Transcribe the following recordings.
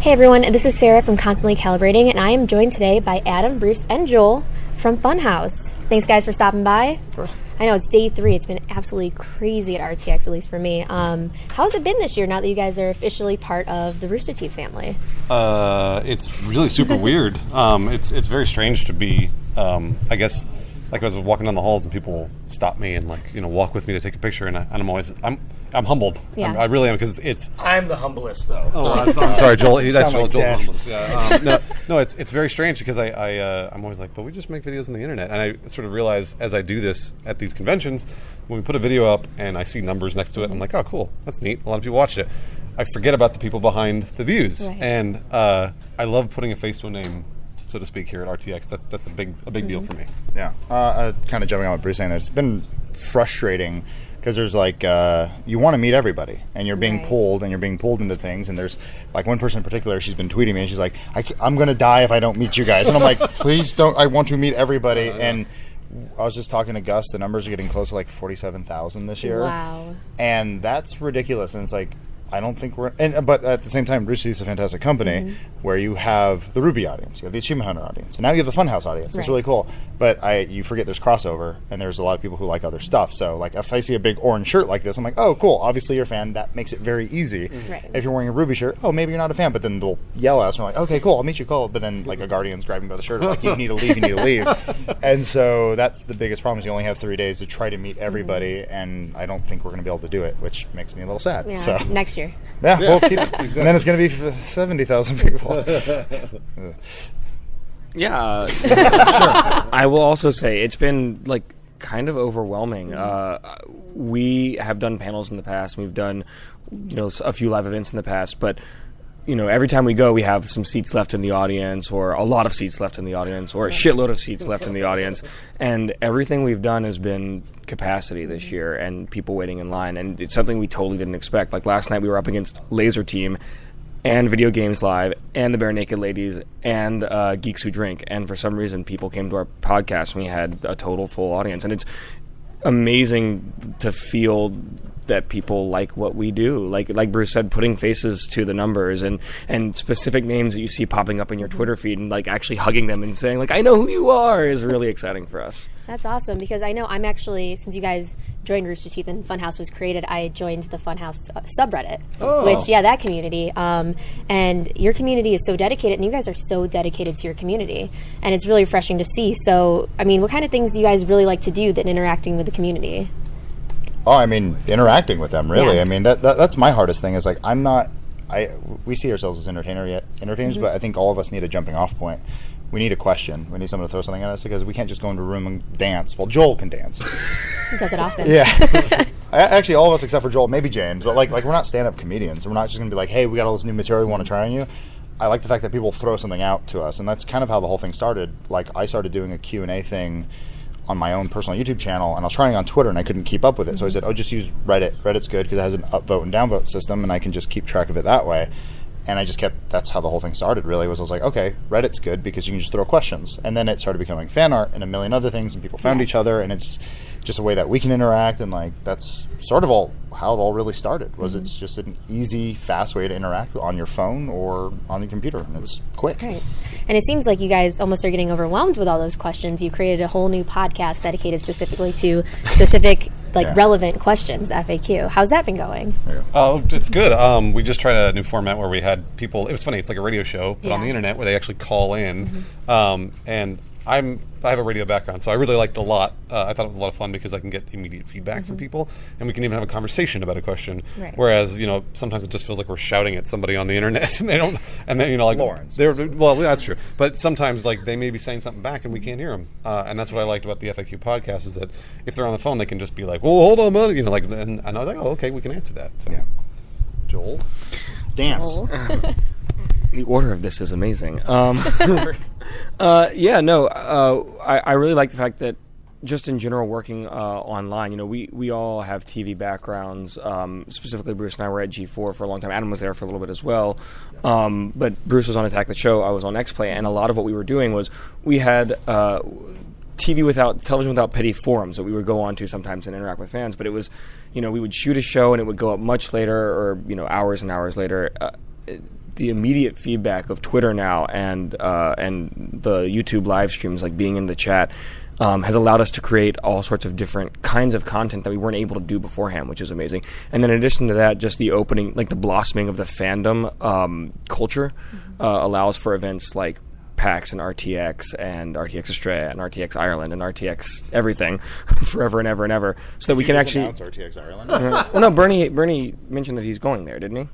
Hey everyone, this is Sarah from Constantly Calibrating, and I am joined today by Adam, Bruce, and Joel from Funhaus. Thanks guys for stopping by. Of course. I know it's day 3. It's been absolutely crazy at RTX, at least for me. How has it been this year now that you guys are officially part of the Rooster Teeth family? It's really super weird. It's very strange to be, I guess, like I was walking down the halls and people stop me and walk with me to take a picture, and I'm humbled. Yeah. I really am, because it's. I'm the humblest though. Oh, I'm sorry, Joel. That's Joel's like humblest. Yeah, no, it's very strange because I'm always like, but we just make videos on the internet, and I sort of realize as I do this at these conventions, when we put a video up and I see numbers next to it, I'm like, oh, cool, that's neat. A lot of people watched it. I forget about the people behind the views, right. And I love putting a face to a name, so to speak, here at RTX. That's a big deal for me. Yeah. Kind of jumping on what Bruce saying there, it's been frustrating because there's you want to meet everybody, and you're being pulled into things, and there's one person in particular, she's been tweeting me, and she's like, I'm going to die if I don't meet you guys. And I'm like, please don't, I want to meet everybody. And I was just talking to Gus, the numbers are getting close to 47,000 this year. Wow. And that's ridiculous. And it's I don't think but at the same time, Rooster Teeth is a fantastic company where you have the Ruby audience, you have the Achievement Hunter audience, and now you have the Funhaus audience. It's really cool. But you forget there's crossover, and there's a lot of people who like other stuff. So if I see a big orange shirt like this, I'm like, oh, cool. Obviously you're a fan. That makes it very easy. Right. If you're wearing a Ruby shirt, oh, maybe you're not a fan. But then they'll yell at us, and we're like, okay, cool, I'll meet you, cool. But then a Guardian's grabbing by the shirt, you need to leave. And so that's the biggest problem is you only have 3 days to try to meet everybody, and I don't think we're going to be able to do it, which makes me a little sad. Yeah, so next year. Yeah, we'll keep it. And then it's going to be 70,000 people. Yeah, sure. I will also say it's been kind of overwhelming. We have done panels in the past. We've done a few live events in the past, but every time we go, we have some seats left in the audience, or a lot of seats left in the audience, or a shitload of seats left in the audience. And everything we've done has been capacity this year and people waiting in line. And it's something we totally didn't expect. Last night we were up against Laser Team and Video Games Live and the Bare Naked Ladies and Geeks Who Drink. And for some reason, people came to our podcast and we had a total full audience. And it's amazing to feel that people like what we do. Like Bruce said, putting faces to the numbers and specific names that you see popping up in your Twitter feed and actually hugging them and saying I know who you are is really exciting for us. That's awesome, because I know I'm actually, since you guys joined Rooster Teeth and Funhaus was created, I joined the Funhaus subreddit, which, that community. And your community is so dedicated, and you guys are so dedicated to your community, and it's really refreshing to see. So, what kind of things do you guys really like to do than interacting with the community? Oh, interacting with them, really. Yeah. That's my hardest thing is we see ourselves as entertainers, but I think all of us need a jumping off point. We need a question. We need someone to throw something at us, because we can't just go into a room and dance. Well, Joel can dance. He does it often. Yeah. Actually, all of us except for Joel, maybe James, but we're not stand-up comedians. We're not just going to be hey, we got all this new material we want to try on you. I like the fact that people throw something out to us, and that's kind of how the whole thing started. I started doing a Q&A thing on my own personal YouTube channel, and I was trying it on Twitter, and I couldn't keep up with it. So I said, just use Reddit. Reddit's good because it has an upvote and downvote system, and I can just keep track of it that way. And I just that's how the whole thing started, really, I was like, okay, Reddit's good because you can just throw questions. And then it started becoming fan art and a million other things, and people found each other, and it's just a way that we can interact, and that's sort of how it all really started, was it's just an easy, fast way to interact on your phone or on your computer, and it's quick. Right. And it seems like you guys almost are getting overwhelmed with all those questions. You created a whole new podcast dedicated specifically to specific relevant questions, the FAQ. How's that been going? Oh, it's good. We just tried a new format where we had people. It was funny. It's like a radio show, but on the internet, where they actually call in. And I have a radio background, so I really liked it a lot. I thought it was a lot of fun because I can get immediate feedback from people, and we can even have a conversation about a question. Right. Whereas, sometimes it just feels like we're shouting at somebody on the internet, and they don't. And then Lawrence. Well, that's true. But sometimes they may be saying something back, and we can't hear them. And that's what I liked about the FAQ podcast, is that if they're on the phone, they can just be like, "Well, hold on, man," and I was like, "Oh, okay, we can answer that." So. Yeah. Joel, dance. Joel. The order of this is amazing. I really like the fact that just in general working online, we all have TV backgrounds. Specifically, Bruce and I were at G4 for a long time. Adam was there for a little bit as well. But Bruce was on Attack the Show. I was on X-Play. And a lot of what we were doing was we had television without pity forums that we would go on to sometimes and interact with fans. But it was, we would shoot a show and it would go up much later, or, hours and hours later. the immediate feedback of Twitter now and the YouTube live streams, like being in the chat, has allowed us to create all sorts of different kinds of content that we weren't able to do beforehand, which is amazing. And then in addition to that, just the opening, like the blossoming of the fandom culture allows for events like PAX and RTX Australia and RTX Ireland and RTX everything forever and ever and ever, so that we can actually announce RTX Ireland. Well, no, Bernie mentioned that he's going there, didn't he?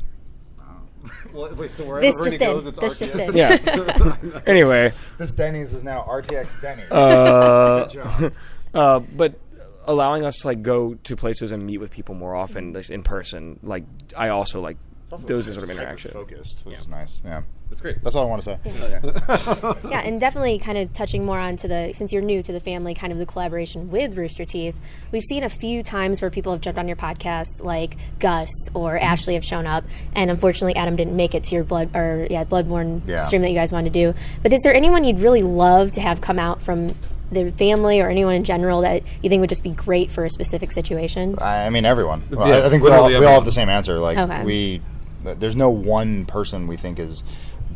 Well, wait, so wherever This just Bernie goes, in. it's This just in. Yeah. Anyway, This Denny's is now RTX Denny's. Good job. but allowing us to like go to places and meet with people more often, like, in person, like I also like those sort of interaction. Focused, which is nice. Yeah, That's great. that's all I want to say. Yeah, and definitely kind of touching more onto since you're new to the family, kind of the collaboration with Rooster Teeth. We've seen a few times where people have jumped on your podcast, like Gus or Ashley have shown up, and unfortunately Adam didn't make it to your Bloodborne stream that you guys wanted to do. But is there anyone you'd really love to have come out from the family or anyone in general that you think would just be great for a specific situation? I mean, everyone. Well, Yeah, I think we all literally have the same answer. Like Okay. there's no one person we think is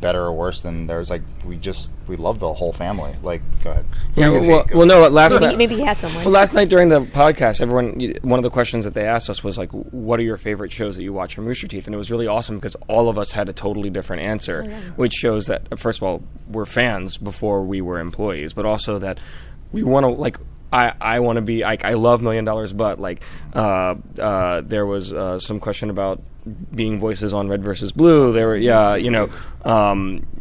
better or worse than there's. Like we love the whole family. Like, go ahead. Yeah, well, no. Last night, Maybe he has someone. Well, last night during the podcast, one of the questions that they asked us was like, "What are your favorite shows that you watch from Rooster Teeth?" And it was really awesome because all of us had a totally different answer, which shows that first of all, we're fans before we were employees, but also that we want to like. I want to be like, I love $1 Million, but like there was some question about being voices on Red versus Blue. There were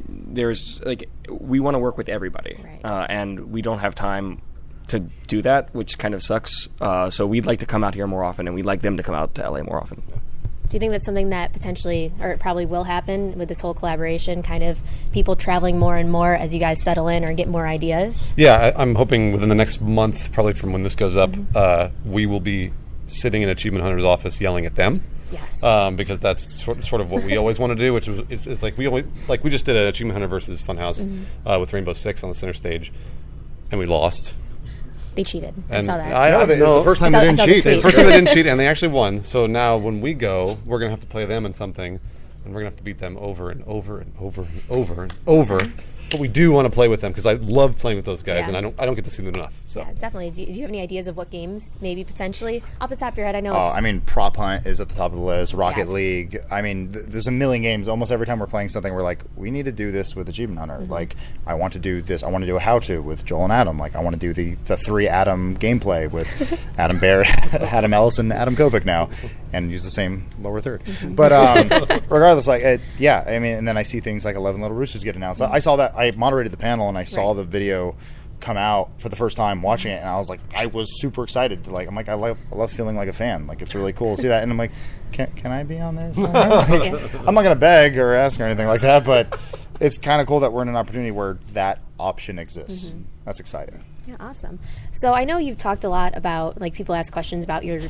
there's like we want to work with everybody, right. and we don't have time to do that, which kind of sucks. So we'd like to come out here more often, and we'd like them to come out to LA more often. Do you think that's something that potentially, or it probably will happen with this whole collaboration, kind of people traveling more and more as you guys settle in or get more ideas? Yeah, I'm hoping within the next month, probably from when this goes up, we will be sitting in Achievement Hunter's office yelling at them. Yes. Because that's sort of what we always want to do, which is it's like we just did an Achievement Hunter versus Funhaus with Rainbow Six on the center stage, and we lost. They cheated. I And saw that. It's the first time they I didn't saw the cheat. tweet. First time they didn't cheat, and they actually won. So now when we go, we're going to have to play them in something, and we're going to have to beat them over and over and over and over and over. But we do want to play with them because I love playing with those guys, Yeah. and I don't get to see them enough. So Yeah, definitely. Do you have any ideas of what games, maybe potentially off the top of your head? I know. Oh, it's, I mean, Prop Hunt is at the top of the list. Rocket Yes. League. I mean, there's a million games. Almost every time we're playing something, we're like, we need to do this with Achievement Hunter. Like, I want to do this. I want to do a how-to with Joel and Adam. Like, I want to do the 3 Adam gameplay with Adam Barrett, Adam Ellis, and Adam Kovic now, and use the same lower third. But regardless, like, yeah. I mean, and then I see things like 11 Little Roosters get announced. I saw that. I moderated the panel, and I saw the video come out for the first time watching it, and I was like, I was super excited to like. I'm like, I love feeling like a fan. Like, it's really cool to see that, and I'm like, can I be on there? Like, I'm not gonna beg or ask or anything like that, but it's kind of cool that we're in an opportunity where that option exists. That's exciting. Yeah, awesome. So I know you've talked a lot about, like, people ask questions about your,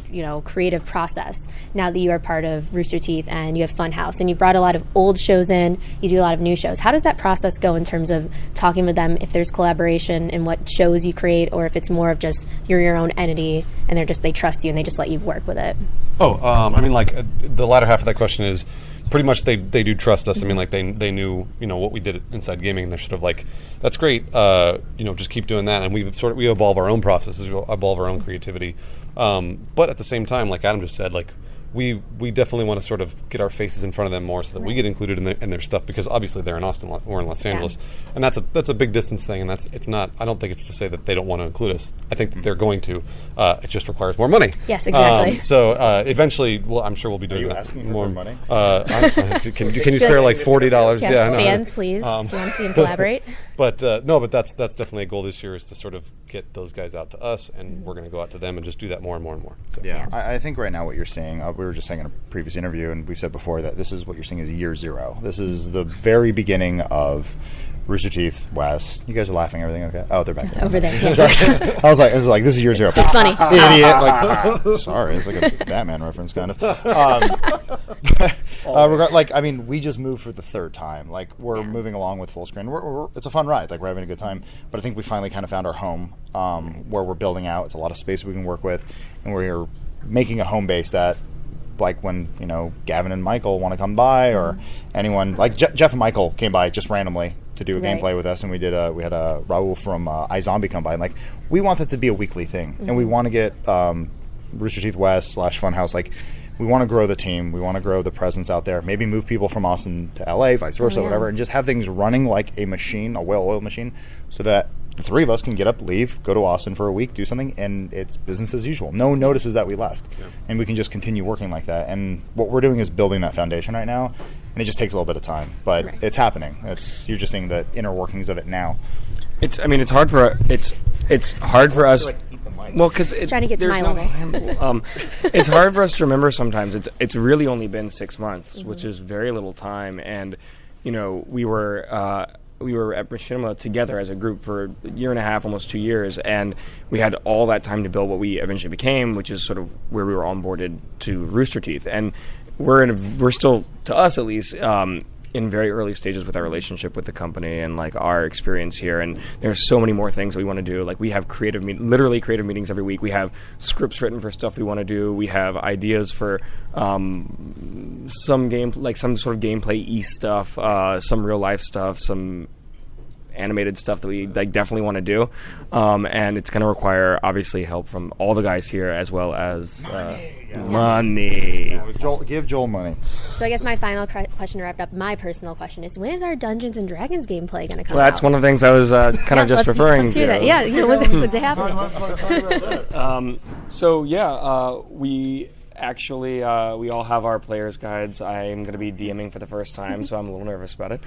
creative process now that you are part of Rooster Teeth and you have Funhaus, and you brought a lot of old shows in, you do a lot of new shows. How does that process go in terms of talking with them if there's collaboration in what shows you create, or if it's more of just you're your own entity and they trust you and they just let you work with it? I mean, like the latter half of that question is pretty much they do trust us. I mean, like they knew what we did inside gaming, and they're sort of like, that's great. Just keep doing that, and we evolve our own processes, we evolve our own creativity. But at the same time, like Adam just said, like we definitely want to sort of get our faces in front of them more, so that we get included in their stuff, because obviously they're in Austin, we're in Los Angeles, and that's a big distance thing, and it's not. I don't think it's to say that they don't want to include us. I think that they're going to. It just requires more money. Yes, exactly. So eventually, I'm sure we'll be doing Are you that asking more for money? Can you spare like $40? Yeah, I know. fans, please. If you want to see them collaborate. But but that's definitely a goal this year, is to sort of get those guys out to us, and we're going to go out to them and just do that more and more and more. So. Yeah, I think right now what you're seeing, we were just saying in a previous interview, and we've said before, that this is what you're seeing is year 0. This is the very beginning of Rooster Teeth West. You guys are laughing. Everything okay? Oh, they're back there. Over there. Yeah. Sorry. I was like, this is year 0. It's funny. Idiot. Like, sorry, it's like a Batman reference, kind of. We just moved for the 3rd time. Like, we're moving along with full screen. It's a fun ride. Like, we're having a good time. But I think we finally kind of found our home, where we're building out. It's a lot of space we can work with, and we're making a home base that like when Gavin and Michael want to come by, or anyone like Jeff and Michael came by just randomly to do a gameplay with us, and we had a Raul from iZombie come by, and like we want that to be a weekly thing, and we want to get Rooster Teeth West / Funhaus, like we want to grow the team, we want to grow the presence out there, maybe move people from Austin to LA, vice versa, whatever, and just have things running like a machine, a well-oiled machine, so that the three of us can get up, leave, go to Austin for a week, do something, and it's business as usual. No one notices that we left, and we can just continue working like that. And what we're doing is building that foundation right now, and it just takes a little bit of time, but it's happening. You're just seeing the inner workings of it now. It's hard for us. Well, because it's trying to get to my level. It's hard for us to remember sometimes. It's really only been 6 months, which is very little time, and we were at Machinima together as a group for a year and a half, almost 2 years, and we had all that time to build what we eventually became, which is sort of where we were onboarded to Rooster Teeth. And we're still, to us at least, in very early stages with our relationship with the company and like our experience here. And there's so many more things that we want to do. Like we have literally creative meetings every week. We have scripts written for stuff we want to do. We have ideas for some sort of gameplay stuff, some real life stuff, some animated stuff that we like definitely want to do, and it's going to require obviously help from all the guys here as well as money. Give Joel money. So I guess my final question to wrap up, my personal question is, when is our Dungeons and Dragons gameplay going to come out? Well, that's one of the things I was kind of just referring to. That. Yeah, when's it happening? We actually, we all have our player's guides. I'm going to be DMing for the first time, so I'm a little nervous about it.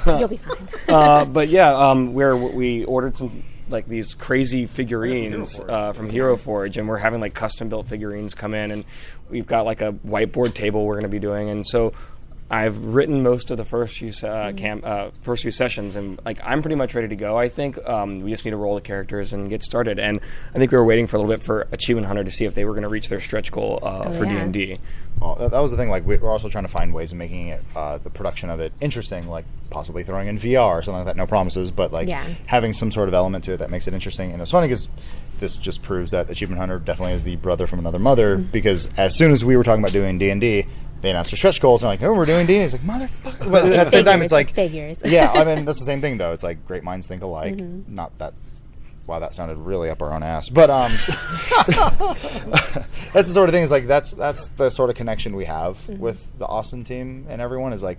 You'll be fine. But yeah, we ordered some like these crazy figurines from Hero Forge, and we're having like custom built figurines come in, and we've got like a whiteboard table we're going to be doing, and so I've written most of the first few sessions, and like I'm pretty much ready to go. I think we just need to roll the characters and get started. And I think we were waiting for a little bit for Achievement Hunter to see if they were going to reach their stretch goal for D&D. Well, that was the thing. Like we're also trying to find ways of making it the production of it interesting, like possibly throwing in VR or something like that. No promises, but like having some sort of element to it that makes it interesting. And it's funny because this just proves that Achievement Hunter definitely is the brother from another mother. Because as soon as we were talking about doing D&D, they announced their stretch goals, and like, we're doing D&D. It's like, motherfucker. But at the same time, it's like figures. Yeah, I mean, that's the same thing though. It's like great minds think alike. Not that. Wow, that sounded really up our own ass. But that's the sort of thing. Is like that's the sort of connection we have with the Austin team and everyone is like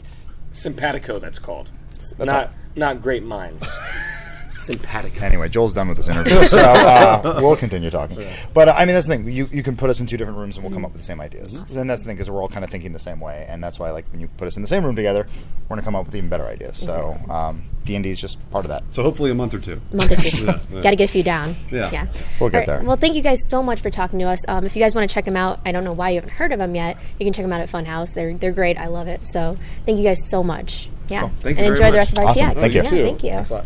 simpatico. That's called. That's not great minds. Simpatico. Anyway, Joel's done with this interview, so we'll continue talking. But I mean, that's the thing. You can put us in two different rooms and we'll come up with the same ideas. And that's the thing, because we're all kind of thinking the same way. And that's why, like, when you put us in the same room together, we're going to come up with even better ideas. So D&D is just part of that. So hopefully a month or two. Got to get a few down. Yeah. We'll get there. Well, thank you guys so much for talking to us. If you guys want to check them out, I don't know why you haven't heard of them yet. You can check them out at Funhaus. They're great. I love it. So thank you guys so much. Yeah. Cool. Thank you and very enjoy much. the rest of RTX. Awesome. Thank you. Yeah, thank you. Thanks a lot.